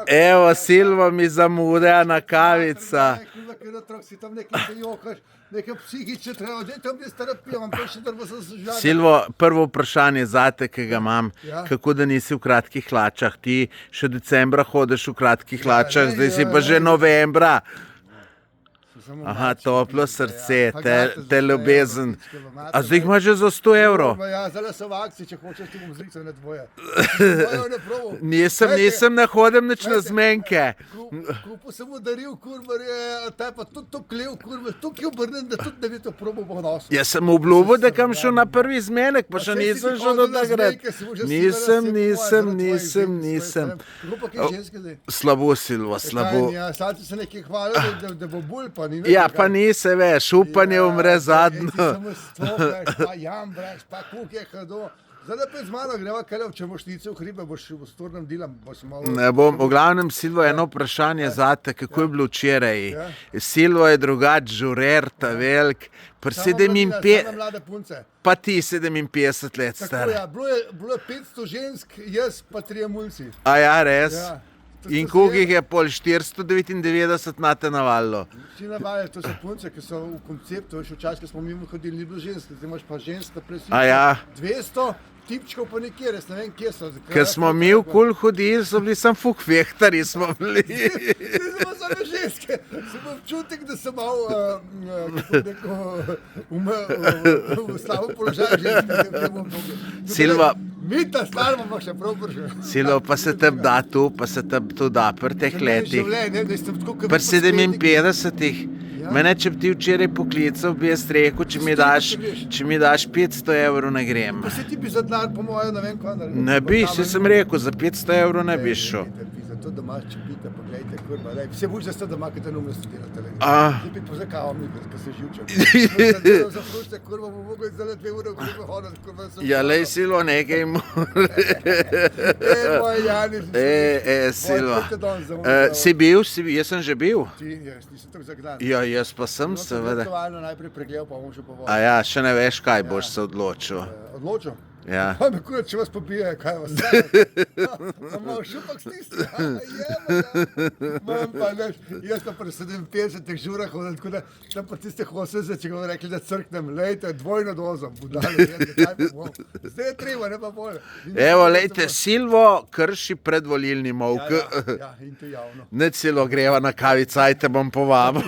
Evo, Silvo mi zamude na kavica. Silvo, prvo vprašanje zate, ki ga imam. Kako da nisi v kratkih hlačah? Ti še decembra hodiš v kratkih hlačah, zdaj si pa že novembra. Aha, toplo srce, te ljubezen. A zdaj jih imaš že za 100 evrov? Ja, zdaj so v akciji, če hočeš, ti bom zrical na dvoje. Nisem ne hodim nič na zmenke. Kupo sem mu daril, kurvar je, ta je pa tudi to klev, kurvar, tukaj obrnem, da tudi ne bi to probo bo nosil. Jaz sem obljubil, da kam šel na prvi zmenek, pa še nisem šel do takrat. Nisem. Kako pa kaj ženske zdaj? Slabo, Silvo, slabo. Ja, salci se nekaj hvalijo, da bo bolj, pa ni. Ja, pa ni se veš, upanje umre zadnjo. Samo stvokaš, pa jambraš, pa kuk je hado. Zdaj da pred z mano greva, kaj če boš nice v hribe, boš v stornem delam, boš malo... Ne bom, v glavnem, Silvo, eno vprašanje zate, kako je bilo včeraj. Silvo je drugač, žurer, ta velik, pri 57... mlade punce. Pa ti 57 let star. Tako ja, bilo je 500 žensk, jaz pa 3 mulci. A ja, res? Ja. In koliko jih je pol 499 nate navalilo? Vsi navajajo, to so punce, ki so v konceptu, še včasih, ko smo mimo hodili, ni bilo žensk, zdaj imaš pa žensk na presilu. A ja. 200 tipčkov pa nekje, res ne vem, kje so. Ker smo mi v kul hodili, so bili sam fukvehtari, smo bili. Zdaj smo samo ženske. Sem imel občutek, da sem malo, kako neko, v slabem položaju ženske. Silva. Mita, star bomo še prav prišel. Silvo, pa se tem da tu, pa se tem tu da pri teh letih. Pri 57-ih. Mene, če bi ti včeraj poklical, bi jaz rekel, če mi daš 500 evrov, ne grem. Pa se ti bi za denar po mojo, ne vem kaj naredil. Ne bi, sem rekel, za 500 evrov ne bi šel. Zato doma, če pita, pogledajte, kurva, daj. Vse boš za sto doma, ki te ne umesti delati. Ti bi pozakal mi, ko se živčam. Za frušte, kurva, bo mogel zdaj 2 ure, kurva, hodati, kurva. Ja, lej, Silvo, nekaj mora. Moj Janis. Silvo. Si bil, jaz sem že bil. Ti, jaz nisem tako zaglan. Ja, jaz pa sem, seveda. Najprej pregledal, pa bom še povodil. A ja, še ne veš, kaj boš se odločil. Odločil? Ja. Pa me kurva, če vas pobije, kaj vas stane. Malo šupak stisne. Mam pa, neš, jaz pa pri 57 žurah hodam, tako da tam pa tiste hoseze, če ga rekli, da crknem, lejte, dvojno dozo, budali, kaj pa bom. Zdaj je treba, ne pa bolje. Evo, lejte, Silvo krši predvolilni molk. Ja, in to javno. Ne celo greva na kavica, aj te bom povabil.